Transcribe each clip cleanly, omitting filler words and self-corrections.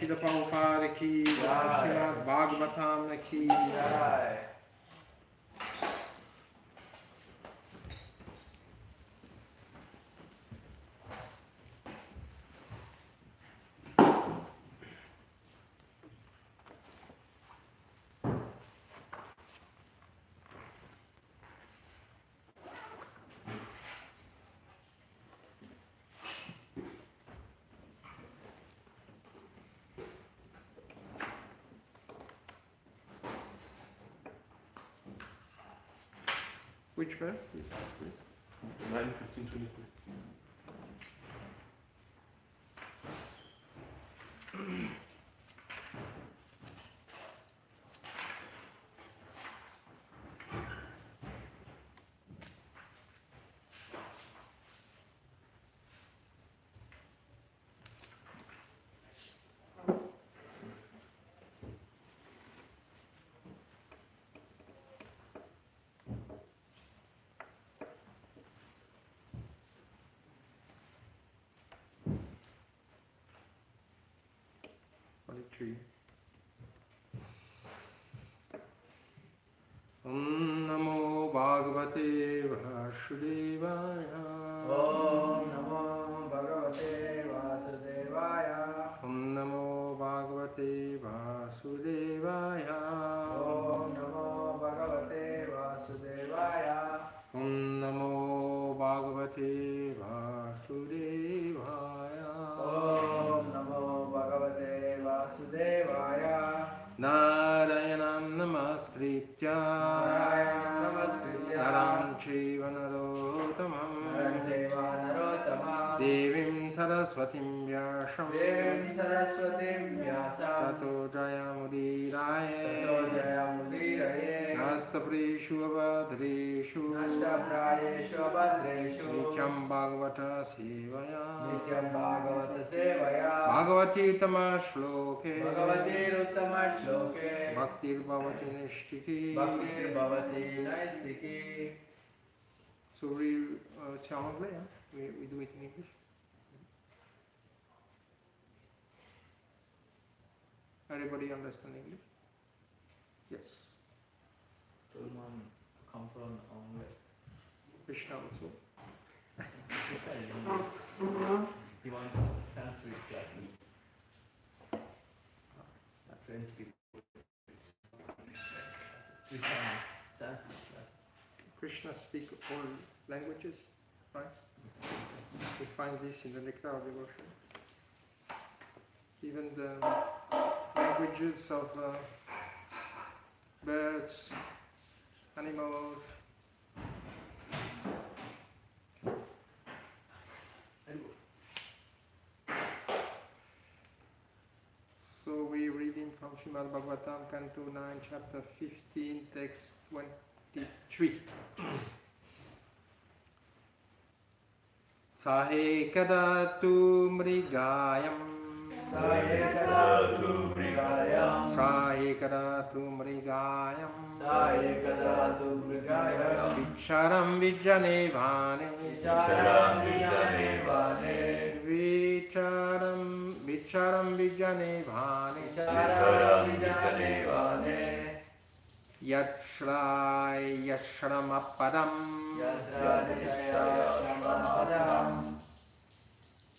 Srila Prabhupada ki jai, Srimad Bhagavatam ki jai. Which verse is this? 9, 15, 23. Om Namo Bhagavate Vasudevaya. Om Namo Bhagavate Vasudevaya. Om Namo Bhagavate Vasudevaya. Om Namo Bhagavate Vasudevaya. Om Namo Bhagavate Vasudevaya. Om Namo Bhagavate Vasudevaya. Narayanam Namaskritya Naram Chaiva Narottamam Devim Saraswatim Vyasam Tato Jayamudiraye Nastaprishu Abhadreshu Nityam Bhagavata Sevaya Bhagavati Uttama Shloke Bhaktir Bhavati Nishtiki. So we Shyamagla, yeah? We do it in English. Everybody understand English? Yes. Salman come from English. Krishna also. He wants Sanskrit classes. French people. Sanskrit classes. Krishna speak all languages, right? We find this in the Nectar of Devotion. Even the languages of birds, animals, Srimad Bhagavatam, Canto 9, Chapter 15, Text 23. Sahe kadatu mrigayam. Sahe kadatu mrigayam. Sahe kadatu mrigayam. Sahe kadatu mrigayam. Vicharam vijane vane. Vicharam vijane vane. Vicharam vijane vane. Vicharam vijane vane. Yashramapadam. Yashramapadam.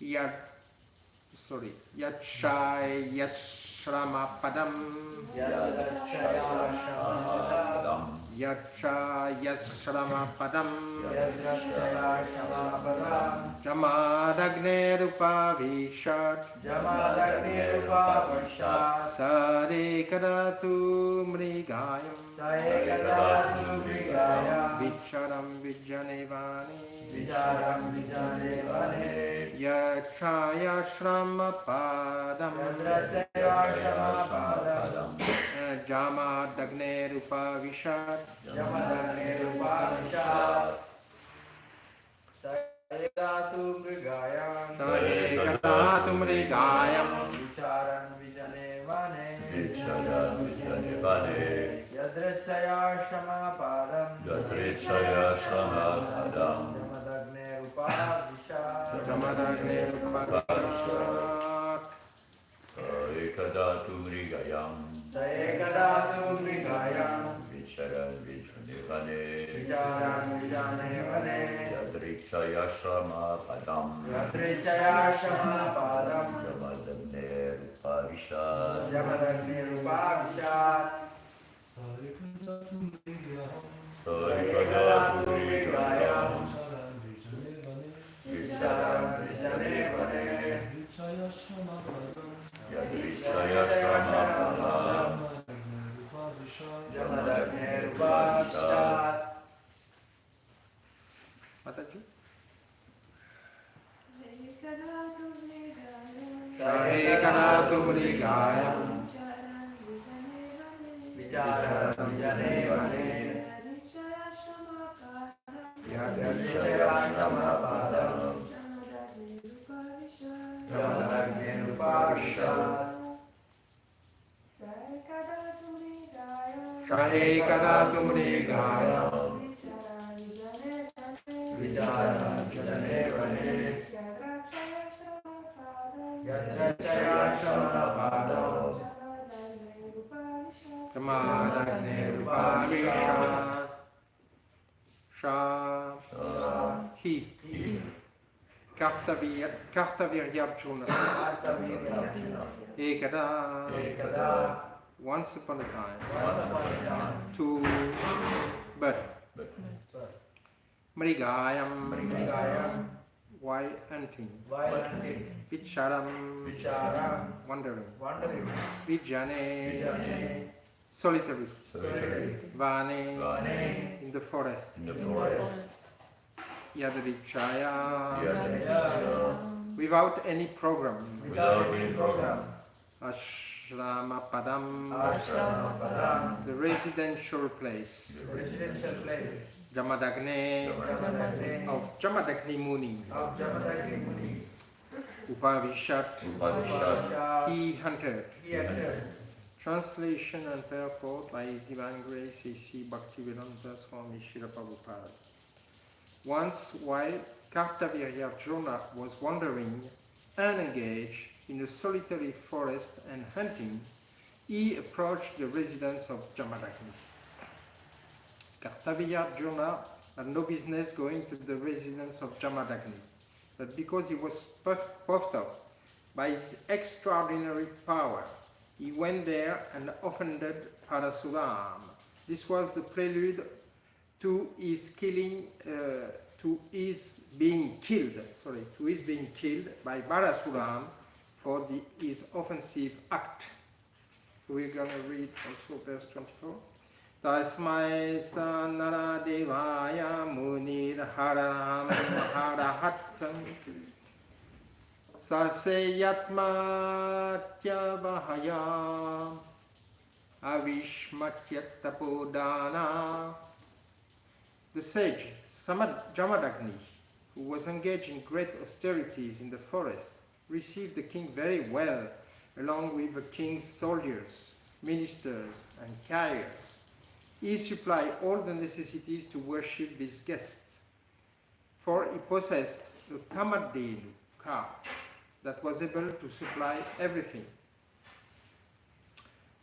Yashramapadam. Yashramapadam. Yashramapadam. Yashramapadam. Jamadagnerupavishat. Jamadagnerupavishat. Sare kadatu mrigayam. Sahe kadatu mrigayam. Vicharam vijanevani. Vicharam vijane vane. Yashramapadam. Yashramapadam. Jamadagnerupavishat. Jamadagnerupavishat. Sahe kadatu mrigayam. Sare kadatu mrigayam. Vicharam vijane vane. Vicharam vijane vane. Yadrechaya shamapadam. Yadrechaya shamapadam. Jamadagnerupavishat. Jamadagnerupavishat. Ekadatu mrigayam. Sahe kadatu mrigayam. Vicharam vijane vane. Vicharam vijane vane. Yadrechaya shamapadam. Yadrechaya shamapadam. Jamadagnerupavishat. Jamadagnerupavishat. Ekadatu Ekadatu mrigayam. mrigayam. Vicharam vijane vane. Yadrechaya shamapadam. Jamadagnerupavishat. Mataji? Sahe kadatu mrigayam. Vicharam vijane vane. Yadrechaya shamapadam. Jamadagnerupavishat. Sahe kadatu mrigayam. Vicharam vijane vane. Yadrechaya shamapadam. Jamadagnerupavishat. Sha. He. Kartaviryarjuna. Ekada. Ekada. Once upon a time. Once upon a time. Two. But. Mrigayam. Mrigayam. While hunting. While hunting. Vicharam. Vicharam. Wandering. Wandering. Vijane. Vijane. Solitary. Solitary. Vane. Vane. In the forest. In the forest. Yadrichaya. Yadrechaya. Without any program. Without any program. Ashramapadam. Ashramapadam. The residential place. The residential place. Jamadagne. Jamadagni. Of Jamadagni Muni. Of Jamadagni Muni. Upavishat. Upanishat. He hunted. He entered. Translation and purport by His Divine Grace A.C. Bhaktivedanta Swami Srila Prabhupada. Once, while Kartaviryarjuna was wandering unengaged in a solitary forest and hunting, he approached the residence of Jamadagni. Kartaviryarjuna had no business going to the residence of Jamadagni, but because he was puffed up by his extraordinary power, he went there and offended Parasuram. This was the prelude to his being killed by Parasuram for his offensive act. We're going to read also verse 24. Tasmai sanara devaya munir haram harahatam saseyatmatya bahaya avishmatyatapodana. The sage Jamadagni, who was engaged in great austerities in the forest, received the king very well, along with the king's soldiers, ministers, and carriers. He supplied all the necessities to worship his guests, for he possessed a Kamadenu car that was able to supply everything.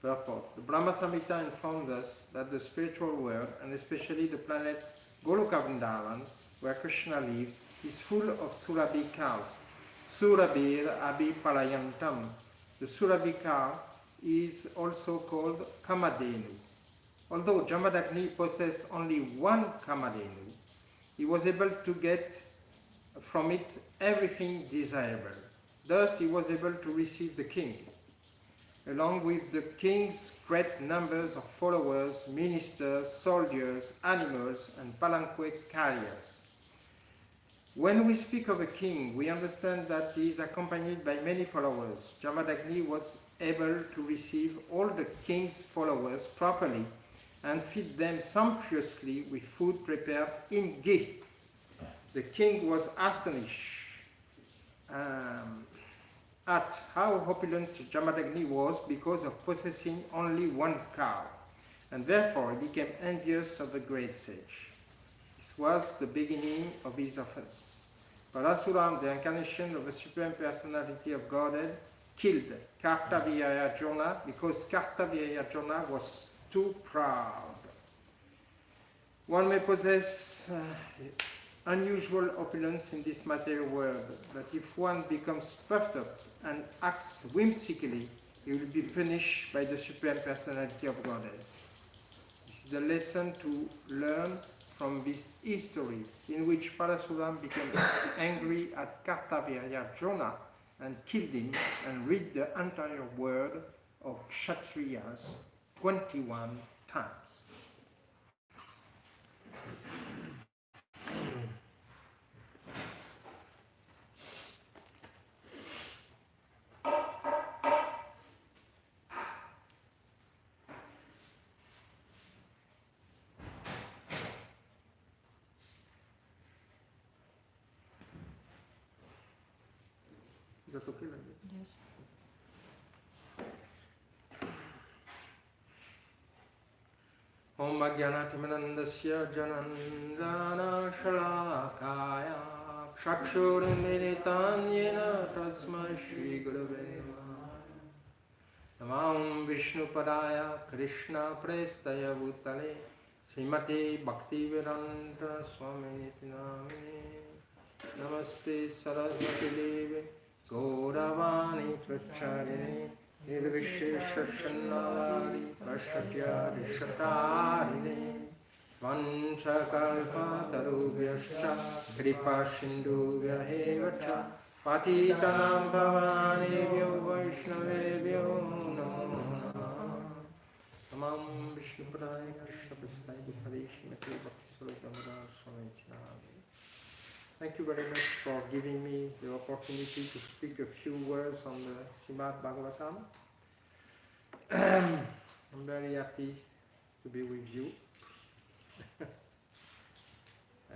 Purport. The Brahma Samhita informs us that the spiritual world, and especially the planet Gaudamandala, where Krishna lives, is full of Surabhi cows. Surabhir Abhi Palayantam. The Surabhi cow is also called Kamadenu. Although Jamadagni possessed only one Kamadenu, he was able to get from it everything desirable. Thus he was able to receive the king, along with the king's great numbers of followers, ministers, soldiers, animals, and palanquin carriers. When we speak of a king, we understand that he is accompanied by many followers. Jamadagni was able to receive all the king's followers properly and feed them sumptuously with food prepared in ghee. The king was astonished at how opulent Jamadagni was because of possessing only one cow, and therefore he became envious of the great sage. This was the beginning of his offense. Parasuram, the incarnation of the Supreme Personality of Godhead, killed Kartavirya because Kartavirya was too proud. One may possess unusual opulence in this material world, but if one becomes puffed up and acts whimsically, he will be punished by the Supreme Personality of Godhead. This is the lesson to learn from this history, in which Parasuram became angry at Kartavirya and killed him and rid the entire world of Kshatriyas 21 times. Is that okay like that? Yes. Om Ajnanatimanandasya Janandana Shalakaya Chakshurmilitanyena Tasmai Shri Gurave Namam Vishnupadaya Krishna Prestaya Bhutale Srimati Bhaktivedanta Swamiti Namine Namaste Saraswati Devi Gauravani Pracharini Nirvisheshashannavari Prashatyadishatarini Vanchakalpatarubhyascha Kripa Sindhubhyahevacha Patitanam Bhavanebhyo Vaishnavebhyo Namo Namah Namam Vishnupadaya Krishna Prasthaya Bhutale Srimati Bhaktiswarupa Swamiti Namine. Thank you very much for giving me the opportunity to speak a few words on the Srimad Bhagavatam. I'm very happy to be with you. I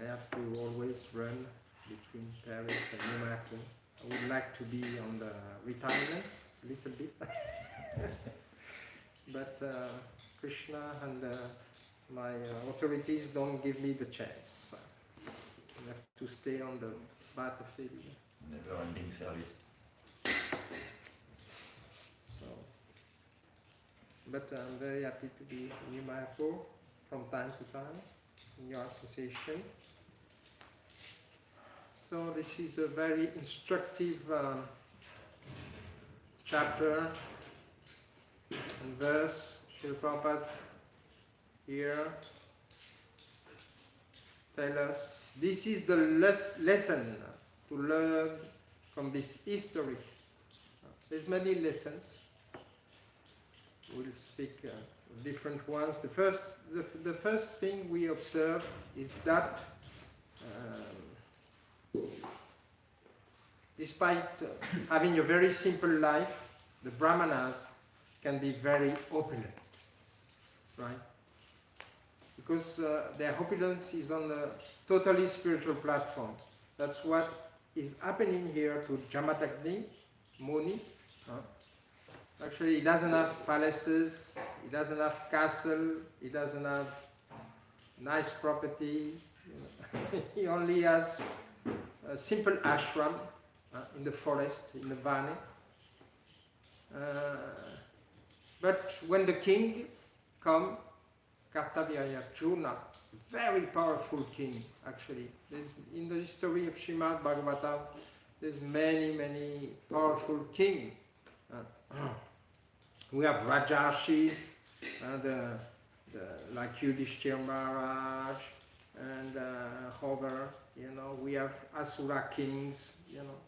have to always run between Paris and Monaco. I would like to be on the retirement a little bit. But Krishna and my authorities don't give me the chance. I have to stay on the battlefield. Never-ending service. So, but I'm very happy to be in Mayapur from time to time in your association. So this is a very instructive chapter and verse. Srila Prabhupada here tell us this is the lesson to learn from this history. There's many lessons. We'll speak different ones. The first thing we observe is that despite having a very simple life, the Brahmanas can be very opulent. right? Because their opulence is on a totally spiritual platform. That's what is happening here to Jamatagni Muni. Actually, he doesn't have palaces, he doesn't have castle, he doesn't have nice property. He only has a simple ashram in the forest, in the valley. But when the king come, Kartavirya very powerful king actually. There's, in the history of Srimad Bhagavatam, there's many powerful kings. We have Rajarshis, like Yudhishthira Maharaj, and Hover, we have Asura kings,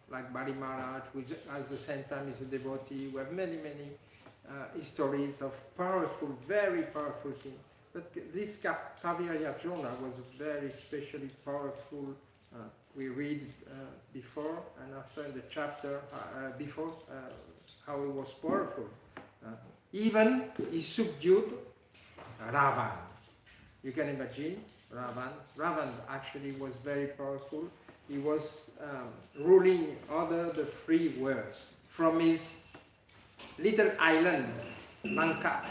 like Bali Maharaj, which at the same time is a devotee. We have many histories of powerful, very powerful kings. But this Kartavirya was very specially powerful. We read before and after in the chapter before how he was powerful. Even he subdued Ravan. You can imagine Ravan. Ravan actually was very powerful. He was ruling all the three worlds from his little island, Lanka.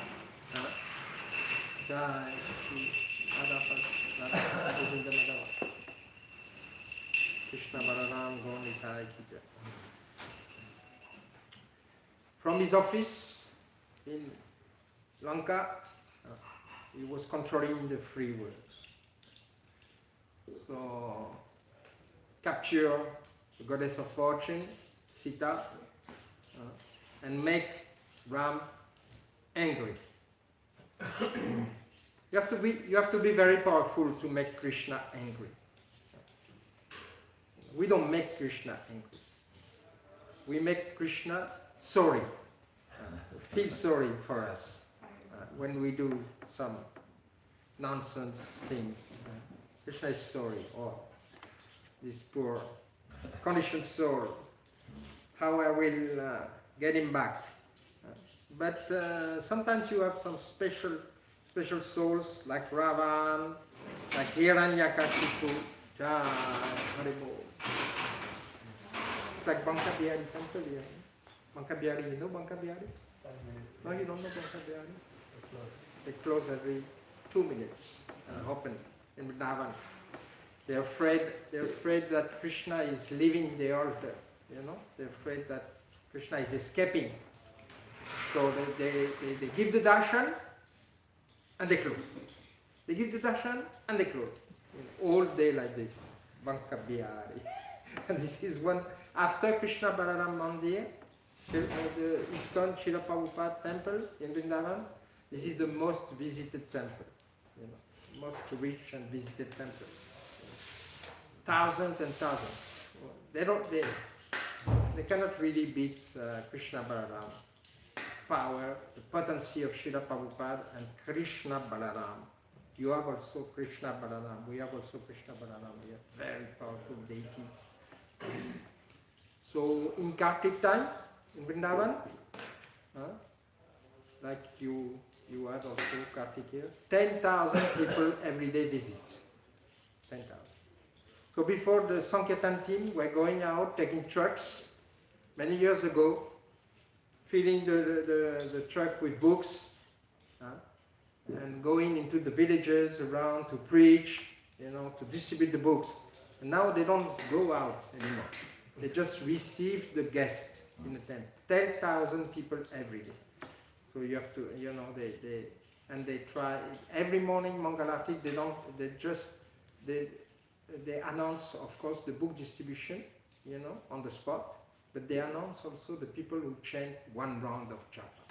Krishna Balaram Gaunitai Kita. From his office in Lanka, he was controlling the three worlds. So, capture the goddess of fortune, Sita, and make Ram angry. You have to be very powerful to make Krishna angry. We don't make Krishna angry. We make Krishna sorry, feel sorry for us when we do some nonsense things. Krishna is sorry. Oh, this poor conditioned soul. How I will get him back. But sometimes you have some special souls like Ravan, like Hiranyakashipu. It's like Bankabihari temple here. Bankabihari, you know Bankabihari? No, you don't know Bankabihari? They close every 2 minutes, open in Vrindavan. They're afraid that Krishna is leaving the altar. They're afraid that Krishna is escaping. So they give the darshan and they close. They give the darshan and they close. All day like this. Bankabihari. And this is one, after Krishna Balaram Mandir, the ISKCON Srila Prabhupada temple in Vrindavan, this is the most visited temple. Most rich and visited temple. Thousands and thousands. They cannot really beat Krishna Balaram. Power, the potency of Srila Prabhupada and Krishna Balaram. You have also Krishna Balaram. We have also Krishna Balaram. We have very powerful deities. So in Kartik time, in Vrindavan, like you had also Kartik here, 10,000 people every day visit. 10,000. So before the Sankirtan team were going out, taking trucks, many years ago, filling the truck with books, and going into the villages around to preach, to distribute the books. And now they don't go out anymore. They just receive the guests in the temple. 10,000 people every day. So you have to, they try every morning Mangalarti. They announce, of course, the book distribution, on the spot. But they announce also the people who chant one round of japa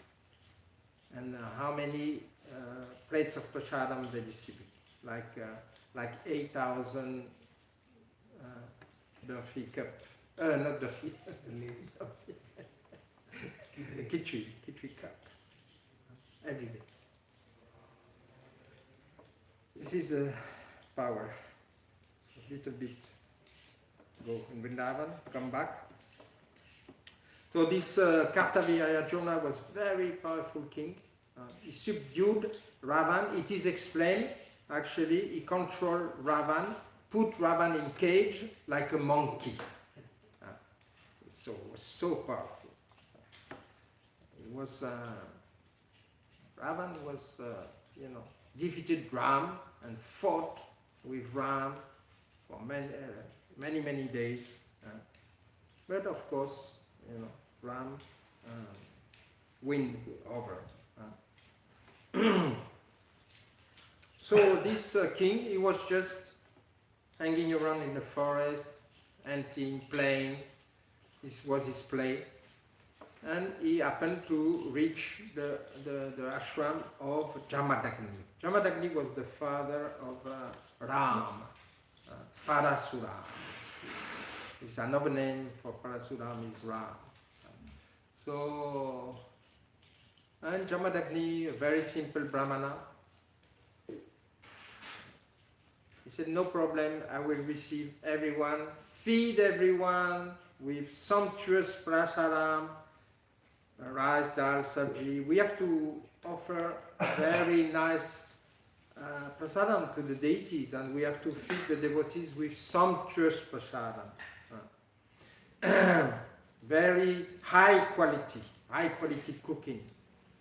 and how many plates of prasadam they distribute, like 8,000 Durfee cup, not Durfee, Kitri cup every day. This is a power. A little bit go in Vrindavan, come back. So this Kartavirya was very powerful king, He subdued Ravan. It is explained, actually, he controlled Ravan, put Ravan in cage like a monkey. So it was so powerful. It was, Ravan was, defeated Ram and fought with Ram for many days. But of course, Ram win over. So this king, he was just hanging around in the forest, hunting, playing. This was his play. And he happened to reach the ashram of Jamadagni. Jamadagni was the father of Ram, Parasuram. It's another name for Parasuram is Ram. So, and Jamadagni, a very simple Brahmana, he said, no problem, I will receive everyone, feed everyone with sumptuous prasadam, rice, dal, sabji. We have to offer very nice prasadam to the deities, and we have to feed the devotees with sumptuous prasadam. Very high quality cooking.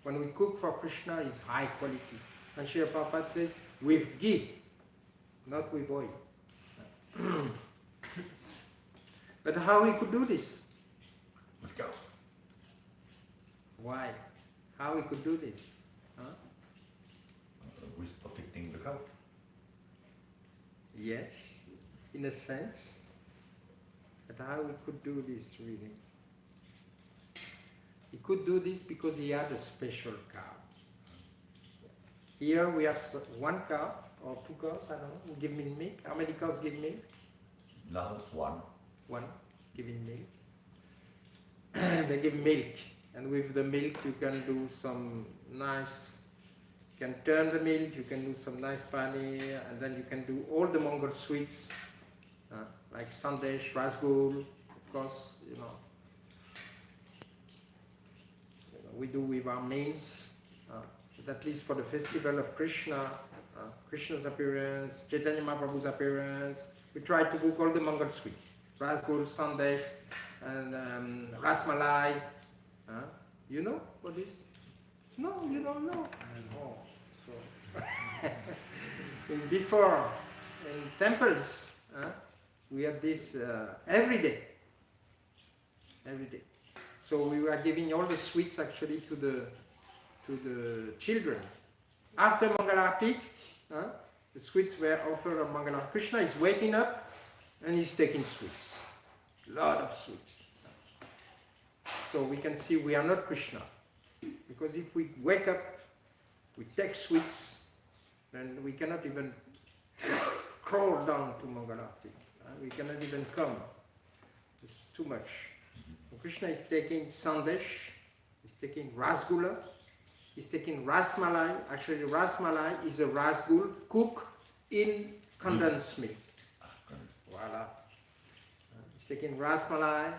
When we cook for Krishna, it's high quality. And Srila Prabhupada says, with ghee, not with oil. But how we could do this? With cow. Why? How we could do this? With protecting the cow. Yes, in a sense. But how we could do this really? He could do this because he had a special cow. Here we have one cow or two cows, I don't know, who give me milk. How many cows give milk? Now one. One giving milk. They give milk, and with the milk you can do some nice, you can turn the milk, you can do some nice paneer, and then you can do all the Mongol sweets, like sandesh, rasgul, of course, we do with our means, but at least for the festival of Krishna, Krishna's appearance, Chaitanya Mahaprabhu's appearance, we try to cook all the Mongol sweets. Rasgul, sandesh, and rasmalai. You know what is? No, you don't know. Oh, so before in temples, we had this every day. Every day. So we were giving all the sweets actually to the children. After Mangalarti, the sweets were offered on Mangalarti. Krishna is waking up and he's taking sweets. Lot of sweets. So we can see we are not Krishna. Because if we wake up, we take sweets, then we cannot even crawl down to Mangalarti. We cannot even come. It's too much. So Krishna is taking sandesh, he's taking rasgula, he's taking rasmalai. Actually, rasmalai is a rasgul cooked in condensed milk. Voila. He's taking rasmalai,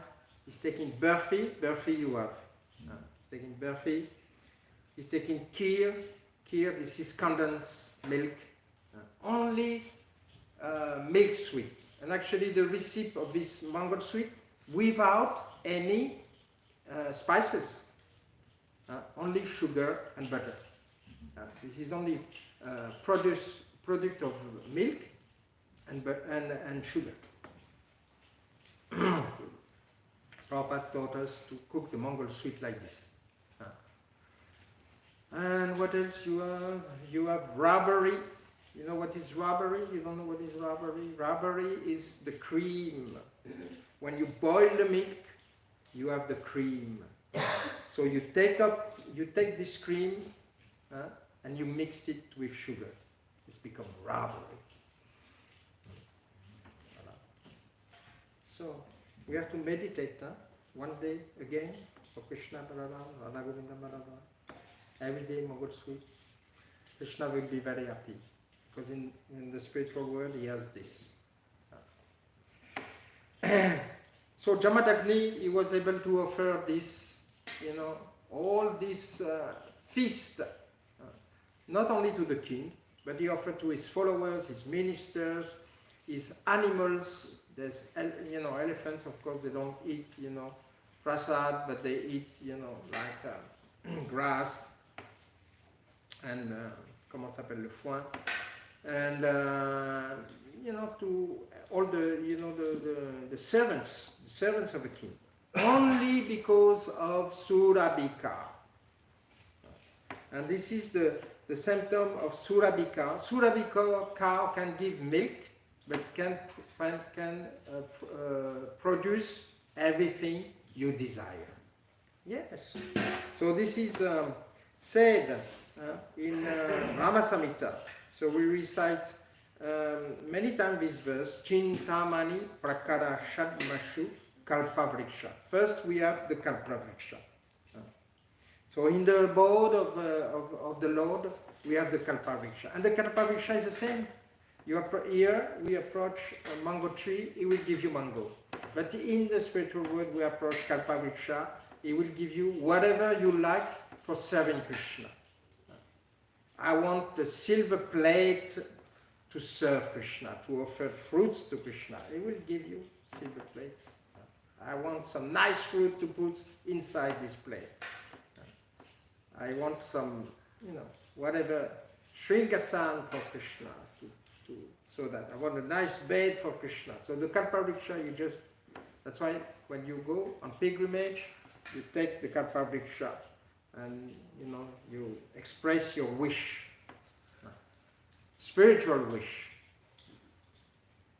he's taking burfi. Burfi you have. He's taking burfi. He's taking kheer. Kheer, this is condensed milk. Only milk sweet. And actually the recipe of this Mongol sweet without any spices. Only sugar and butter. This is only product of milk and sugar. Prabhupada taught us to cook the Mongol sweet like this. And what else you have? You have robbery. You know what is robbery? You don't know what is robbery? Robbery is the cream. When you boil the milk, you have the cream. So you take this cream and you mix it with sugar. It's become robbery. So we have to meditate one day again for Krishna Balaram, Radha Govinda Balaram. Every day Mongol sweets. Krishna will be very happy because in the spiritual world he has this. So Jamadagni, he was able to offer this, all this feast not only to the king, but he offered to his followers, his ministers, his animals. There's, elephants, of course, they don't eat, prasad, but they eat, like grass and, comment s'appelle, le foin. And, to all the, the servants of the king. Only because of Surabika. And this is the symptom of Surabika. Surabika cow can give milk, but can produce everything you desire. Yes. So this is said in Rama Samhita. So we recite many times this verse, Chintamani Prakara Shadmashu Kalpavriksha. First we have the Kalpavriksha. So in the abode of the Lord, we have the Kalpavriksha. And the Kalpavriksha is the same. Here we approach a mango tree, it will give you mango. But in the spiritual world, we approach Kalpavriksha, it will give you whatever you like for serving Krishna. I want the silver plate to serve Krishna, to offer fruits to Krishna. It will give you silver plates. I want some nice fruit to put inside this plate. I want some, whatever, Shringasan for Krishna, so that I want a nice bed for Krishna. So the Kalpavriksha, that's why when you go on pilgrimage, you take the Kalpavriksha and, you express your wish, spiritual wish.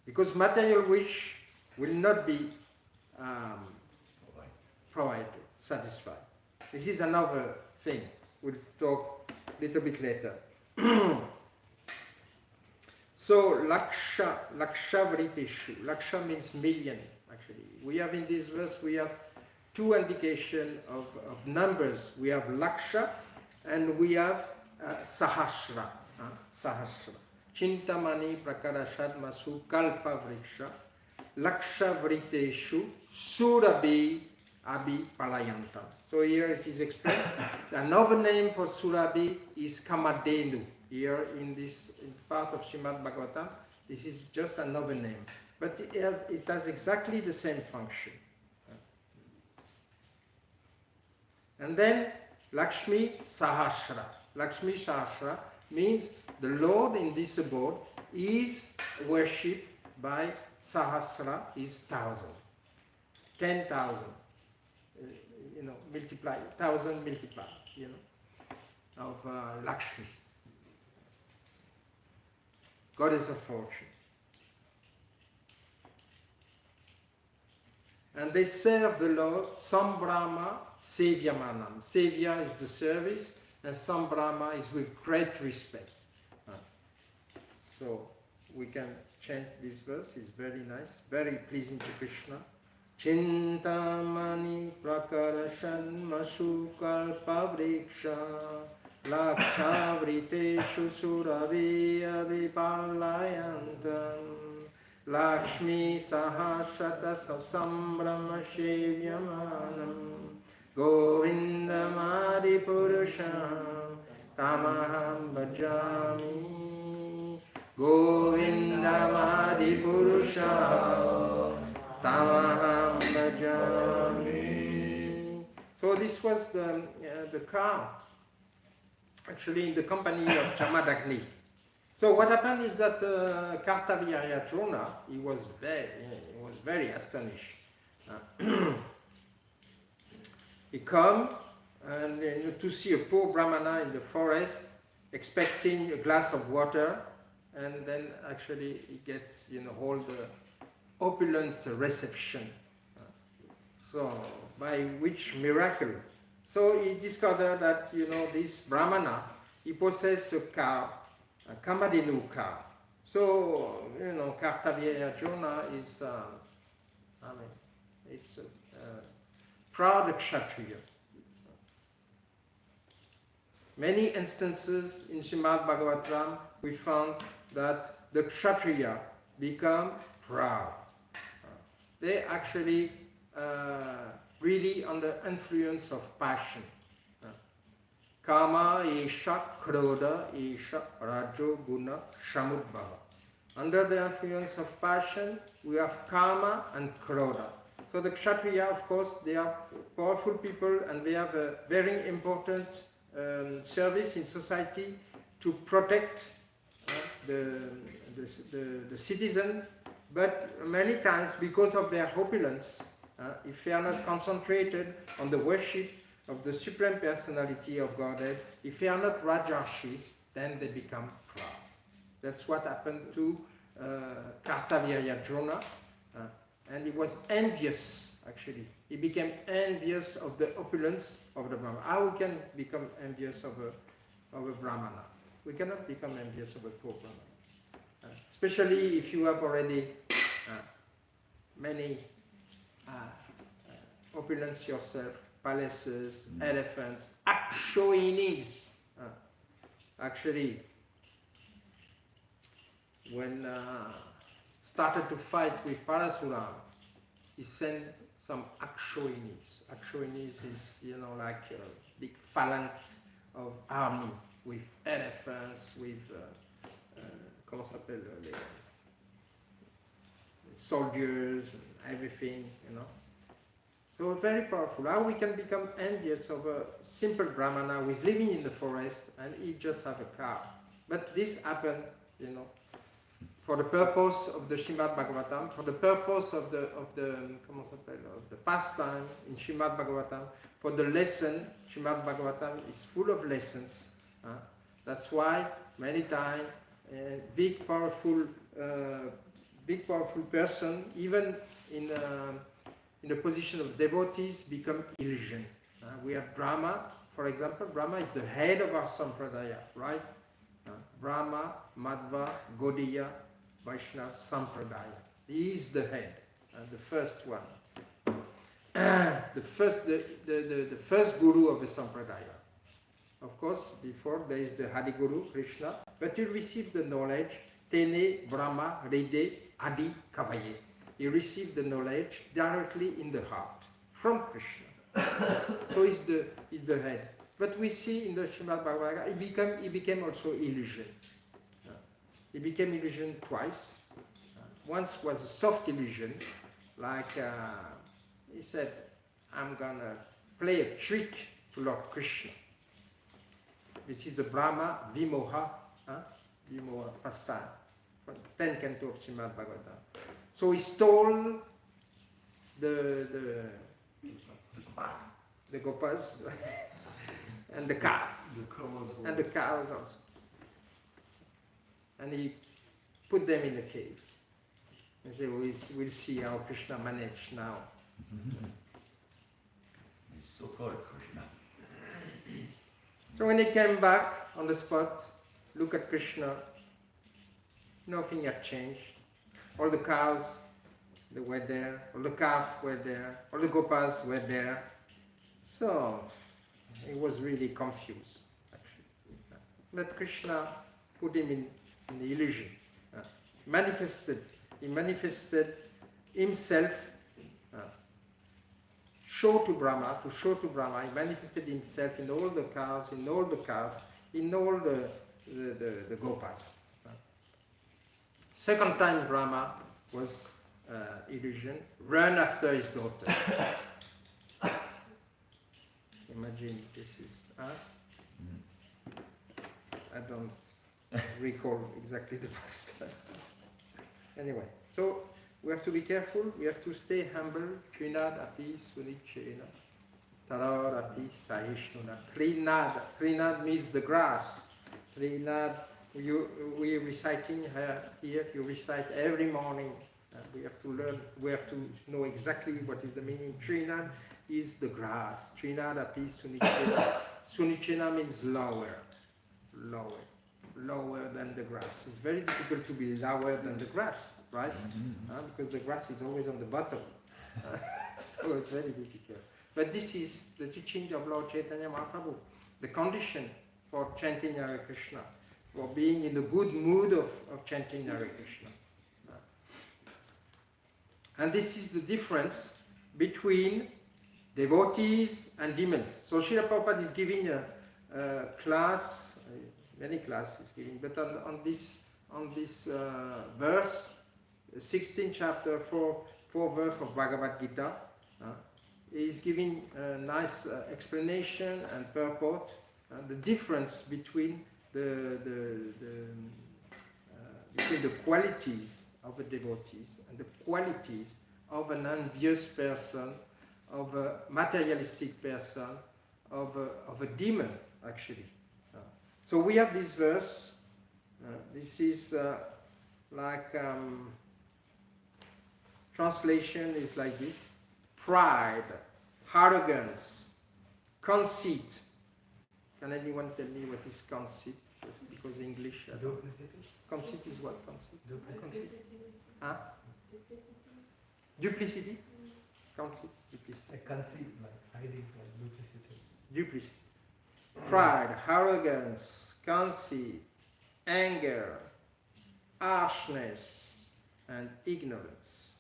Because material wish will not be provided, satisfied. This is another thing. We'll talk a little bit later. So, Laksha Vriteshu. Laksha means million, actually. We have in this verse, we have two indications of numbers. We have Laksha and we have Sahasra. Sahasra. Chintamani Prakara Shadmasu Kalpa Vriksha. Laksha Vriteshu Surabhi Abhi Palayantam. So here it is explained. Another name for Surabhi is Kamadenu. Here in this part of Srimad Bhagavatam, this is just another name. But it has exactly the same function. And then Lakshmi Sahasra. Lakshmi Sahasra means the Lord in this abode is worshipped by Sahasra is 1,000. 10,000. Multiply, 1,000 multiply, of Lakshmi. Goddess of fortune. And they serve the Lord, Sambrahma Sevyamanam. Sevya is the service, and Sambrahma is with great respect. So we can chant this verse, it's very nice, very pleasing to Krishna. Chintamani Prakarashan Masu Kalpavriksha Laksha Vriteshu Suravi Avipalayantam Lakshmi Sahasrata Sasambrahma Shevyamanam Govindamadi Purusham Tamaham Bhajami Govindamadi Purusham Tamaham Bhajami. So this was the cow, actually in the company of Jamadagni. So what happened is that Kartavirya Drona, he was very astonished. He come and to see a poor Brahmana in the forest, expecting a glass of water, and then actually he gets all the opulent reception. So by which miracle? So he discovered that this Brahmana, he possessed a cow, a Kamadenu cow. So Kartavirya Drona is, it's a proud Kshatriya. Many instances in Srimad Bhagavatam we found that the Kshatriya become proud. They actually really under influence of passion. Kama Isha Krodha Isha Rajo Guna Shamudbhava. Under the influence of passion, we have Kama and Krodha. So the Kshatriya, of course, they are powerful people and they have a very important service in society to protect the citizen, but many times because of their opulence, if they are not concentrated on the worship of the Supreme Personality of Godhead, if they are not Rajarshis, then they become proud. That's what happened to Kartavirya Drona, and he was envious, actually. He became envious of the opulence of the Brahmana. How we can become envious of a Brahmana? We cannot become envious of a poor Brahmana. Especially if you have already many opulence yourself, palaces, elephants, Akshoinis. Actually, when started to fight with Parasuram, he sent some Akshoinis. Akshoinis is, like a big phalanx of army with elephants, with comment s'appelle, les soldiers and everything, So very powerful. How we can become envious of a simple Brahmana who is living in the forest and he just have a cow. But this happened, for the purpose of the Srimad Bhagavatam, for the purpose of the pastime in Srimad Bhagavatam, for the lesson. Srimad Bhagavatam is full of lessons. That's why many times big powerful person, even in the position of devotees, become illusion. We have Brahma, for example. Brahma is the head of our sampradaya, right? Brahma, Madhva, Gaudiya, Vaishnava sampradaya. He is the head, the first one, the first guru of the sampradaya. Of course, before there is the Hadi Guru, Krishna, but you receive the knowledge, Tene, Brahma, Ride, Adi, Kavaye. You receive the knowledge directly in the heart, from Krishna. So he's the head. But we see in the Srimad Bhagavatam, he became also illusion. He became illusion twice. Once was a soft illusion, like he said, I'm gonna play a trick to Lord Krishna. This is the Brahma Vimoha, Vimoha pastime, from 10th canto of Srimad Bhagavatam. So he stole the gopas and the calf and the cows also, and he put them in a cave. And say, we'll see how Krishna managed now. It's so-called Krishna. So when he came back on the spot, look at Krishna, nothing had changed. All the cows, they were there, all the calves were there, all the gopas were there. So he was really confused, actually. But Krishna put him in the illusion. He manifested himself, to show to Brahma, he manifested himself in all the cows, in all the calves, in all the gopas. Second time Brahma was illusion, ran after his daughter. Imagine this is, I don't recall exactly the past. Anyway, so we have to be careful, we have to stay humble. Trinad api sunichena, tarar api sahishnuna. Trinad means the grass. Trinad, we reciting here, you recite every morning. We have to learn, we have to know exactly what is the meaning. Trinad is the grass. Trinad api sunichena. Sunichena means lower than the grass. It's very difficult to be lower than the grass, right? Because the grass is always on the bottom. So it's very difficult. But this is the teaching of Lord Chaitanya Mahaprabhu. The condition for chanting Hare Krishna, for being in the good mood of chanting Hare Krishna. And this is the difference between devotees and demons. So Srila Prabhupada is giving class, many classes giving, but on this verse, 16th chapter, 4 verse of Bhagavad Gita, is giving a nice explanation and purport, the difference between between the qualities of the devotees and the qualities of an envious person, of a materialistic person, of a demon, actually. So we have this verse. This is translation is like this: pride, arrogance, conceit. Can anyone tell me what is conceit? Just because English. Duplicity. Conceit is what? Conceit. Duplicity. Huh? Duplicity. Conceit. Duplicity. A conceit, like hiding, like duplicity. Duplicity. Pride, arrogance, conceit, anger, harshness, and ignorance.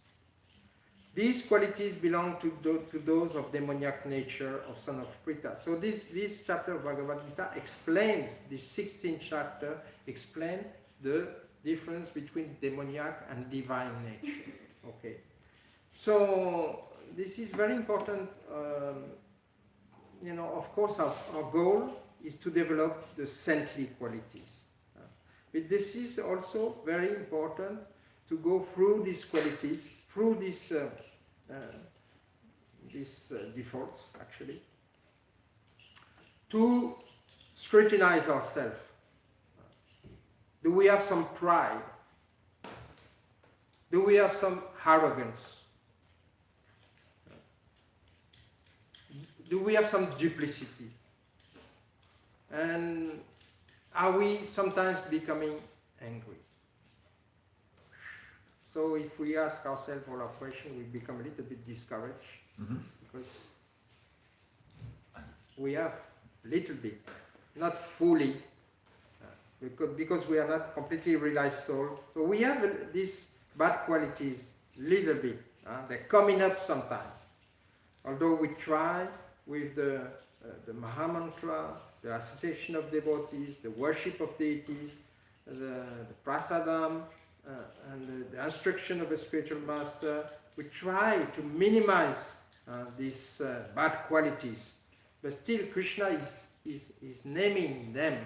These qualities belong to those of demoniac nature of son of Prita. So this chapter of Bhagavad Gita explains, this 16th chapter explains the difference between demoniac and divine nature. Okay. So this is very important. Of course, our goal is to develop the saintly qualities. But this is also very important to go through these qualities, through these defaults, actually, to scrutinize ourselves. Do we have some pride? Do we have some arrogance? Do we have some duplicity? And are we sometimes becoming angry? So if we ask ourselves all our questions, we become a little bit discouraged, because we have a little bit, not fully, because we are not completely realized soul. So we have these bad qualities, little bit. They're coming up sometimes. Although we try with the Mahamantra, the association of devotees, the worship of deities, the prasadam, and the instruction of a spiritual master, we try to minimize these bad qualities. But still Krishna is naming them,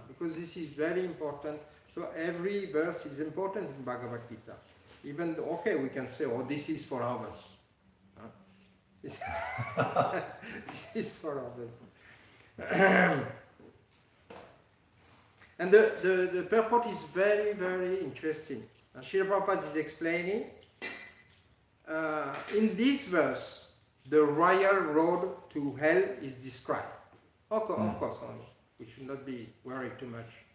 because this is very important. So every verse is important in Bhagavad Gita. Even though, okay, we can say, oh, this is for others. This is for others. And the purport is very, very interesting. Srila Prabhupada is explaining, in this verse, the royal road to hell is described. Of course, we should not be worried too much.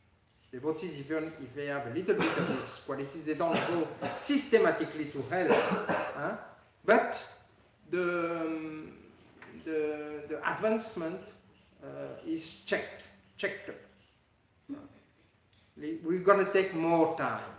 Devotees, even if they have a little bit of these qualities, they don't go systematically to hell. But the advancement is checked up. We're going to take more time.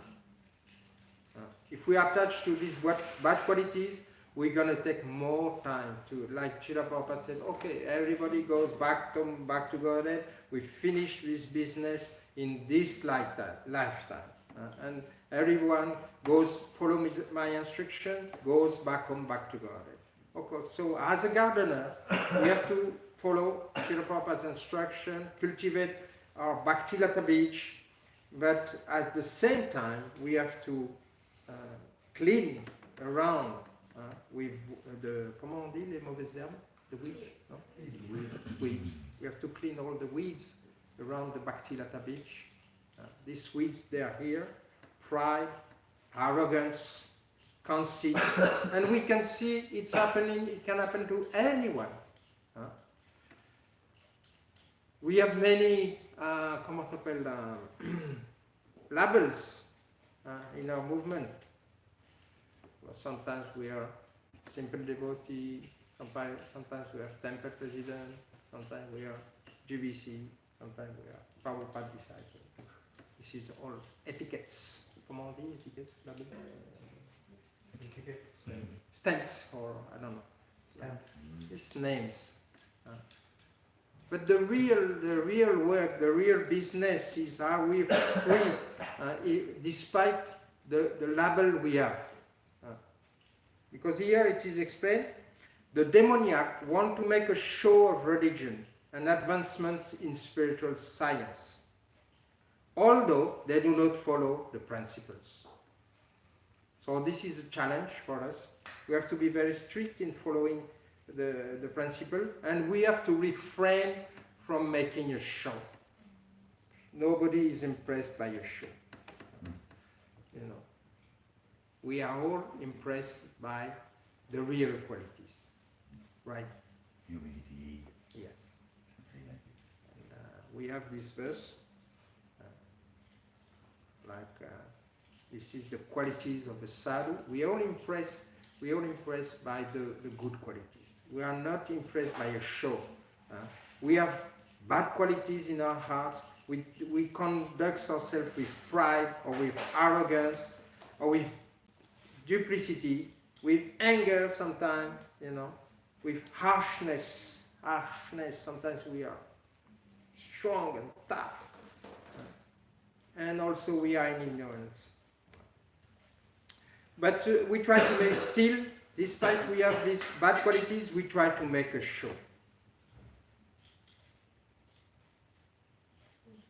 If we are attached to these bad qualities, we're going to take more time to, like Srila Prabhupada said, okay, everybody goes back to Godhead, we finish this business in this lifetime. And everyone goes, follow my instruction, goes back home, back to Godhead. Okay, so as a gardener, we have to follow Srila Prabhupada's instruction, cultivate our Bhakti Lata beach, but at the same time, we have to clean around with the, comment on dit les mauvaises herbes? The weeds? No? Weeds. We have to clean all the weeds around the Bhakti Lata beach. These weeds, they are here. Pride, arrogance, conceit. And we can see it's happening, it can happen to anyone. We have many, comment s'appelle, labels in our movement. Well, sometimes we are simple devotee, sometimes we are temple president, sometimes we are GBC, sometimes we are Prabhupada disciple. This is all etiquettes. Comment on dit etiquette? Stamps, or I don't know. Stamp. It's names. But the real work, the real business is how we free, despite the label we have. Because here it is explained, the demoniac want to make a show of religion and advancements in spiritual science, although they do not follow the principles. So this is a challenge for us. We have to be very strict in following the principle, and we have to refrain from making a show. Nobody is impressed by a show. You know, we are all impressed by the real qualities, right? Humility, Yes. something like this. And, we have this verse, this is the qualities of a sadhu. We are all impressed by the good qualities. We are not impressed by a show. We have bad qualities in our hearts. We conduct ourselves with pride or with arrogance or with duplicity, with anger sometimes, with harshness. Sometimes we are strong and tough. And also we are in ignorance. But we try to make still, despite we have these bad qualities, we try to make a show.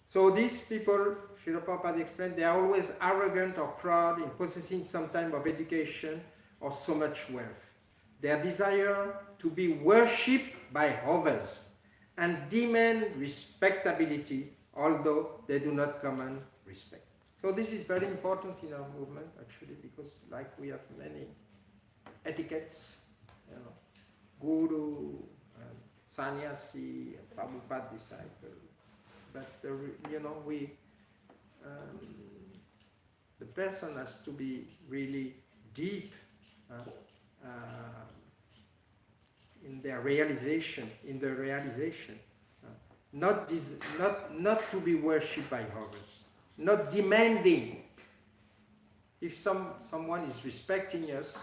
So these people, Srila Prabhupada explained, they are always arrogant or proud in possessing some type of education or so much wealth. Their desire to be worshipped by others and demand respectability, although they do not command respect. So this is very important in our movement, actually, because like we have many etiquettes, guru, and sannyasi, and Prabhupada disciple. But the person has to be really deep in their realization, not to be worshipped by others, not demanding. If someone is respecting us,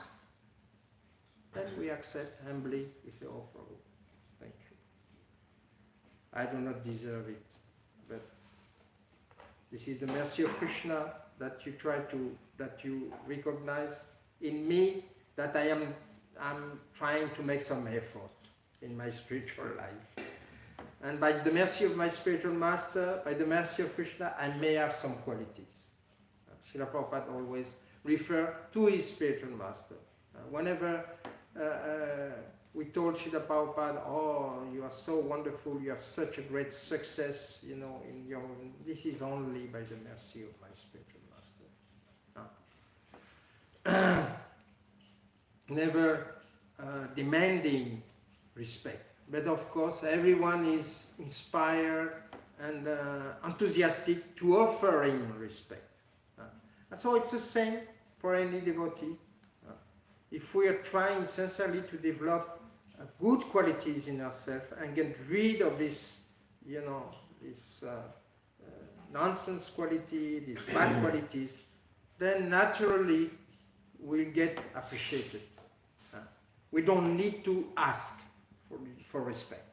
then we accept humbly. We say, "Oh, Prabhu, thank you. I do not deserve it, but this is the mercy of Krishna that you recognize in me, that I'm trying to make some effort in my spiritual life. And by the mercy of my spiritual master, by the mercy of Krishna, I may have some qualities." Srila Prabhupada always refer to his spiritual master. Whenever we told Srila Prabhupada, "Oh, you are so wonderful, you have such a great success, in your," this is only by the mercy of my spiritual master. Never demanding respect. But of course, everyone is inspired and enthusiastic to offer him respect. And so it's the same for any devotee. If we are trying sincerely to develop good qualities in ourselves and get rid of this, this nonsense quality, these bad qualities, then naturally we'll get appreciated. We don't need to ask for respect.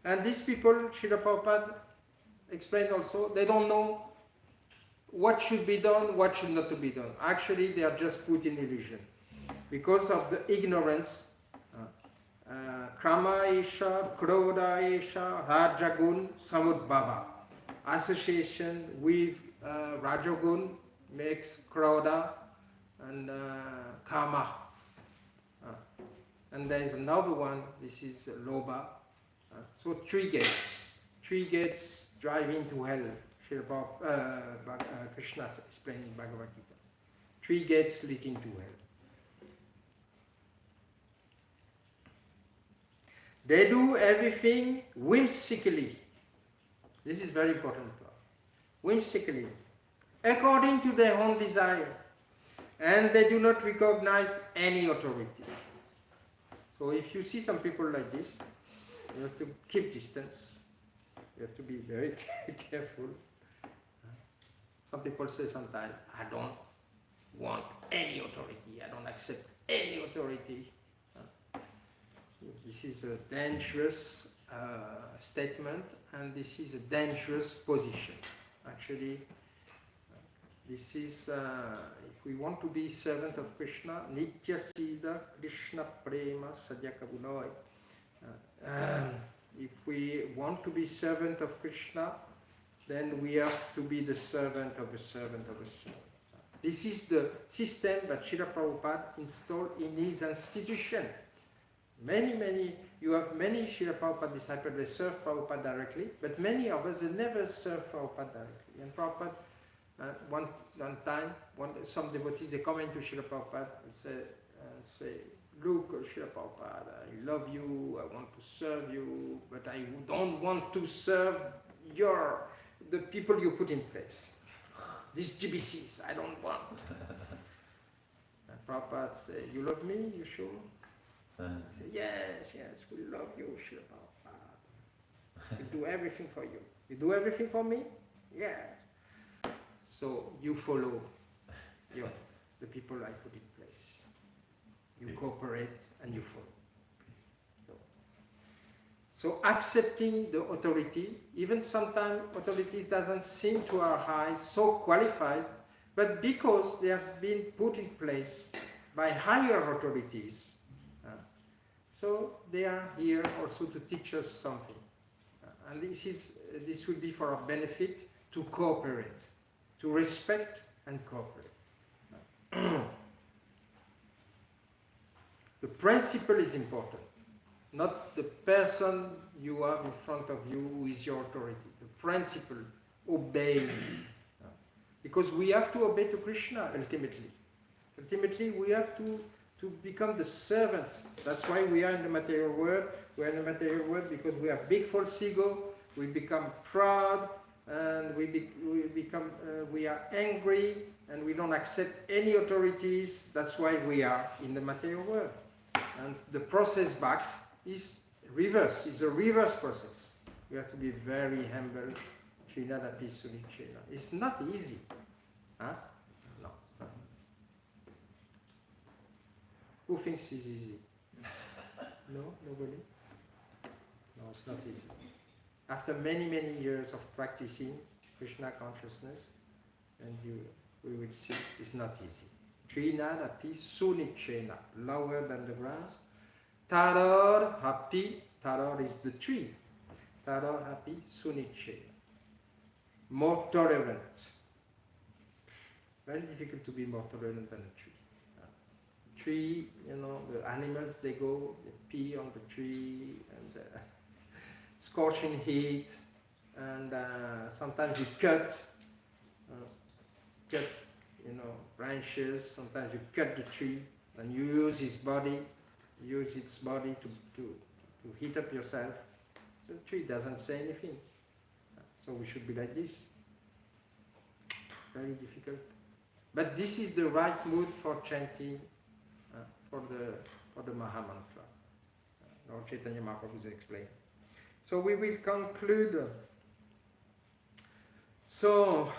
And these people, Srila Prabhupada explained also, they don't know what should be done, what should not to be done. Actually, they are just put in illusion. Because of the ignorance, Krama Esha, Krodha Esha, Rajagun, Samudbhava. Association with Rajagun makes Krodha and Kama. And there is another one, this is Lobha. So three gates drive into hell. Krishna explained in Bhagavad Gita. 3 gates leading to hell. They do everything whimsically. This is very important. Whimsically, according to their own desire, and they do not recognize any authority. So if you see some people like this, you have to keep distance. You have to be very careful. Some people say sometimes, I don't want any authority. I don't accept any authority. This is a dangerous statement, and this is a dangerous position. Actually, this is, if we want to be servant of Krishna, Nitya Siddha Krishna Prema Sadyakabunoi. If we want to be servant of Krishna, then we have to be the servant of a servant of a servant. This is the system that Srila Prabhupada installed in his institution. You have many Srila Prabhupada disciples, they serve Prabhupada directly, but many of us, they never serve Prabhupada directly. And Prabhupada, one time, some devotees, they come into Srila Prabhupada and say, look, Srila Prabhupada, I love you, I want to serve you, but I don't want to serve the people you put in place. These GBCs, I don't want. And Prabhupada say, you love me, you sure? I say, yes, we love you, Srila Prabhupada. We do everything for you. You do everything for me? Yes. So you follow the people I put in place. You cooperate and you follow. So accepting the authority, even sometimes authorities doesn't seem to our eyes so qualified, but because they have been put in place by higher authorities, so they are here also to teach us something. And this will be for our benefit to cooperate, to respect and cooperate. The principle is important, not the person you have in front of you who is your authority. The principle, obeying. Because we have to obey to Krishna ultimately. Ultimately, we have to become the servant. That's why we are in the material world. We are in the material world because we have big false ego, we become proud, and we are angry, and we don't accept any authorities. That's why we are in the material world. And the process back is reverse, is a reverse process. We have to be very humble. It's not easy. Huh? No. Who thinks it's easy? No? Nobody? No, it's not easy. After many, many years of practicing Krishna consciousness, and we will see it's not easy. Trinadapi sunichena, lower than the grass. Tadar happy, tadar is the tree. Tadar happy sunichena. More tolerant. Very difficult to be more tolerant than a tree. Tree, the animals, they pee on the tree, and scorching heat, and sometimes you cut branches, sometimes you cut the tree, and you use its body to heat up yourself. The tree doesn't say anything. So we should be like this. Very difficult. But this is the right mood for chanting for the Mahamantra. Lord Chaitanya Mahaprabhu explained. So we will conclude. So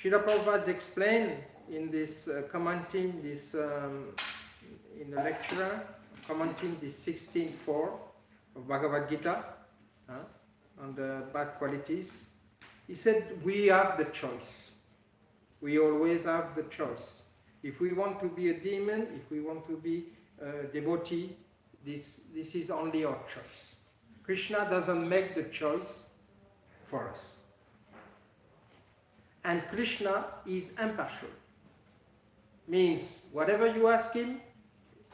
Srila Prabhupada explained in this commenting this in the lecture, commenting this 16.4 of Bhagavad Gita on the bad qualities. He said we have the choice. We always have the choice. If we want to be a demon, if we want to be a devotee, this is only our choice. Krishna doesn't make the choice for us. And Krishna is impartial. Means whatever you ask him,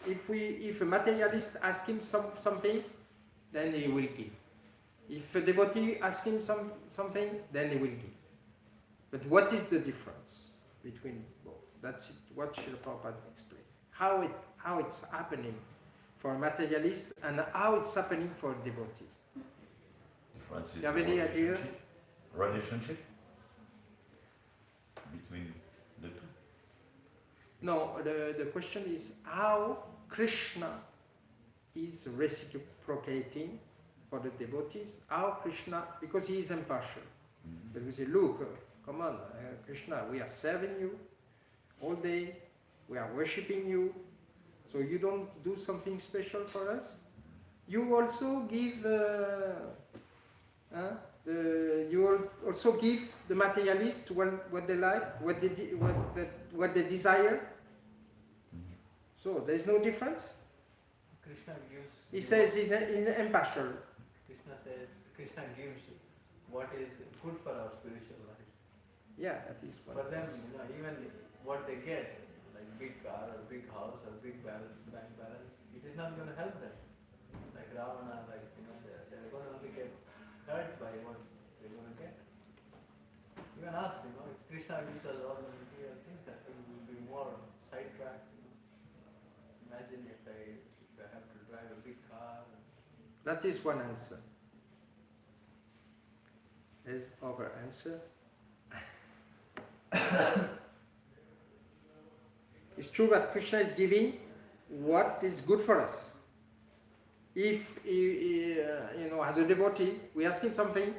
if a materialist asks him something, then he will give. If a devotee asks him something, then he will give. But what is the difference between both? That's what Srila Prabhupada explained. How it's happening for a materialist and how it's happening for a devotee. Difference is You have any idea? Relationship between the two. No, the question is how Krishna is reciprocating for the devotees, how Krishna, because he is impartial. But we say, look, come on, Krishna, we are serving you. all day. We are worshipping you. So you don't do something special for us? You also give you also give the materialists what they like, what they desire. So there is no difference. Krishna gives. He says he's impartial. Krishna gives what is good for our spiritual life. Yeah, that is what. For them, even what they get, like big car or big house or big bank balance, it is not going to help them. Like Ravana, they're going to only get hurt by what they're going to get. Even us, if Krishna gives us all the material things, I think we will be more sidetracked. Imagine if I have to drive a big car. That is one answer. There's other answer. It's true that Krishna is giving what is good for us. If as a devotee, we ask him something,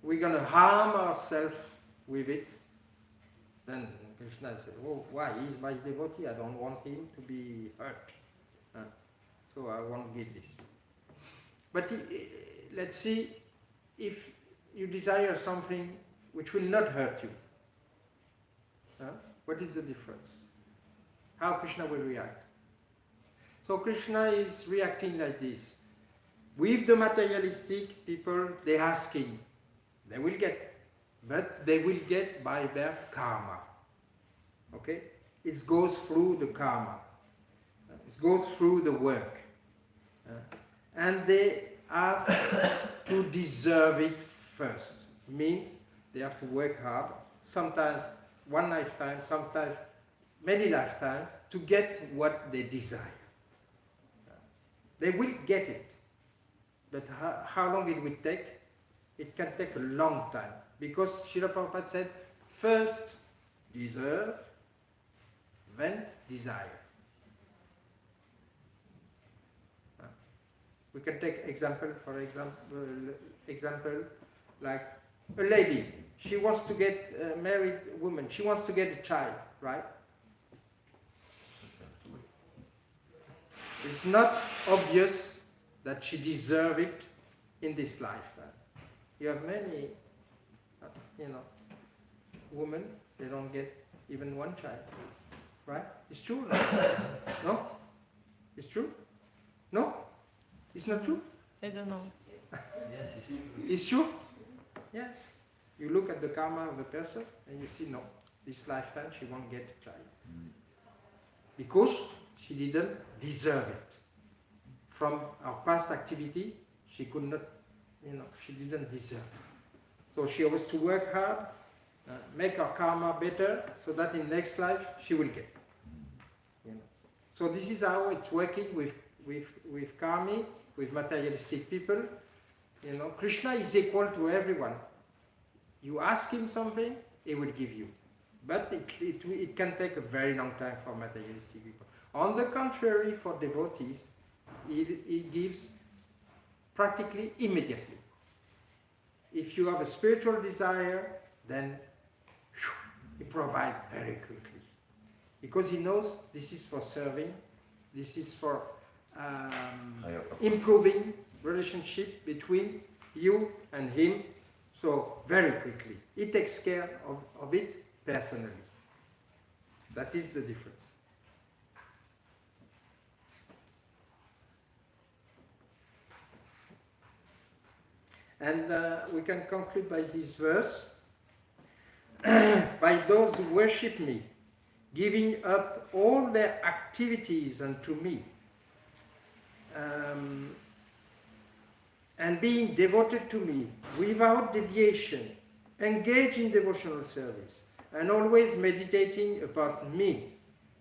we're going to harm ourselves with it, then Krishna says, "Oh, why? He's my devotee. I don't want him to be hurt. So I won't give this." But let's see if you desire something which will not hurt you. What is the difference? How Krishna will react? So Krishna is reacting like this. With the materialistic people, they asking, they will get, but they will get by their karma. Okay? It goes through the karma. It goes through the work. And they have to deserve it first. Means they have to work hard, sometimes one lifetime, sometimes many lifetimes, to get what they desire. They will get it. But how long it will take? It can take a long time. Because Srila Prabhupada said, first deserve, then desire. We can take example like a lady. She wants to get a married woman. She wants to get a child, right? It's not obvious that she deserves it in this lifetime. You have many, women, they don't get even one child, right? It's true, no? It's true? No? It's not true? I don't know. Yes, it's true. It's true? Yes. You look at the karma of the person and you see, no, this lifetime she won't get a child. Because she didn't deserve it. From our past activity, she could not, she didn't deserve it. So she has to work hard, make her karma better, so that in next life she will get. So this is how it's working with karma, with materialistic people. Krishna is equal to everyone. You ask him something, he will give you. But it can take a very long time for materialistic people. On the contrary, for devotees, he gives practically immediately. If you have a spiritual desire, then he provides very quickly. Because he knows this is for serving, this is for improving relationship between you and him. So very quickly. He takes care of it personally. That is the difference. And we can conclude by this verse. By those who worship me, giving up all their activities unto me, and being devoted to me without deviation, engaged in devotional service, and always meditating upon me,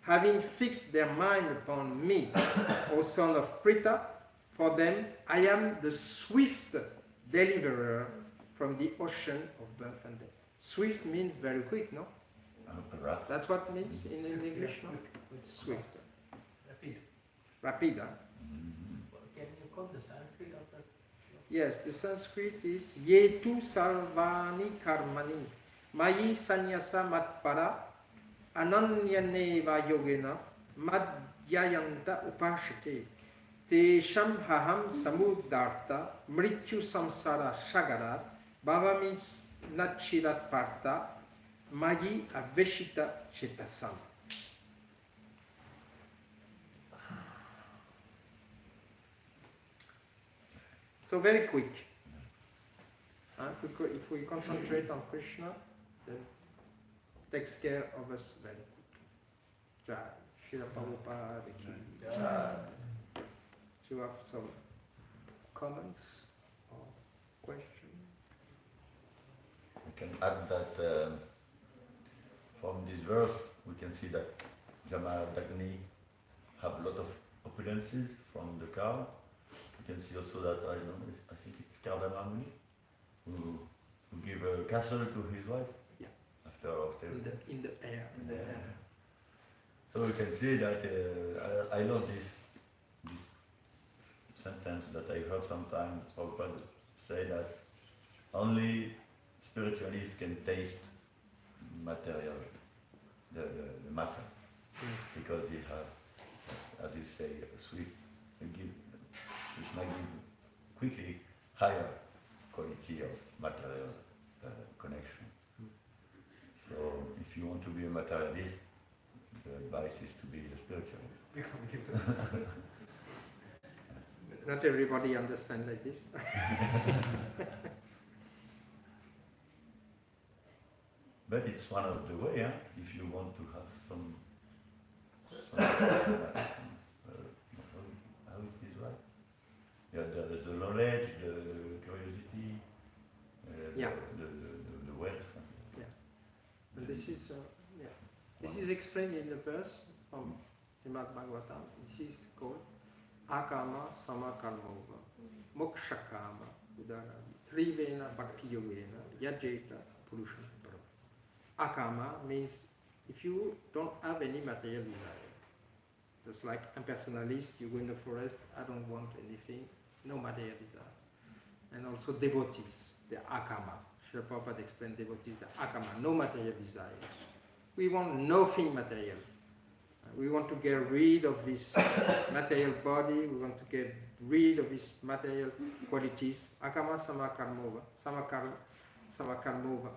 having fixed their mind upon me, O son of Pritha, for them I am the swift deliverer from the ocean of birth and death. Swift means very quick, no? That's what it means in English, no? Swift. Rapid, huh? Can you quote the Sanskrit of that? Yes, the Sanskrit is Yetu Sarvani Karmani Mayi Sanyasa Matpara ananyaneva yogena madhyayanta upashake tesham haham samuddartha mrityu samsara shagarat bhava means nachirat partha magi aveshita chetasam. So very quick. If we concentrate on Krishna, then takes care of us very quickly. Jai. Srila Prabhupada ki jai. Do you have some comments or questions? We can add that from this verse we can see that Jamadagni have a lot of opulences from the cow. You can see also that I think it's Gaudamandala who gave a castle to his wife. Yeah. After austerity. In the air. In the air. So we can see that I love this sentence that I heard sometimes Prabhupada say that only spiritualists can taste material, the matter, because he has, as you say, a sweet, which might give quickly higher quality of material connection. So if you want to be a materialist, the advice is to be a spiritualist. Not everybody understands like this. But it's one of the way, if you want to have some how it is, right? Yeah, there's the knowledge, the curiosity, the wealth. Yeah. And this is explained in the verse from Srimad Bhagavatam. This is called Akama Samakarmova Mokshakama Udaradi Trivena Bhakti Yogena Yajeta Purusham. Akama means if you don't have any material desire. Just like impersonalist, you go in the forest, I don't want anything, no material desire. And also devotees, the akama. Srila Prabhupada explained devotees, the akama, no material desires. We want nothing material. We want to get rid of this material body, we want to get rid of these material qualities. Akama samakarmova, sarvakarmova.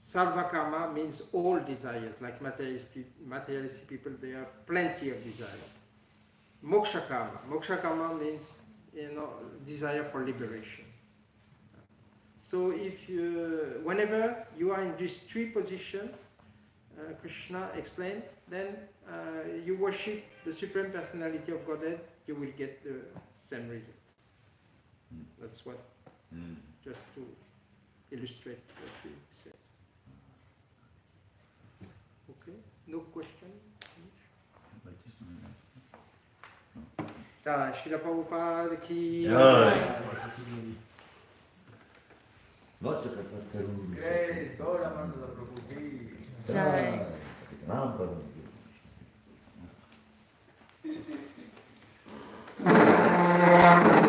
Sarvakarma means all desires, like materialistic people, they have plenty of desires. Moksha karma means, desire for liberation. So if whenever you are in these three positions, Krishna explained, then you worship the Supreme Personality of Godhead, you will get the same result. That's what, just to illustrate what we said. Okay, no question? Jai Srila Prabhupada ki Jai. Grace, Gaudamandala Prabhu ki Jai. Jai.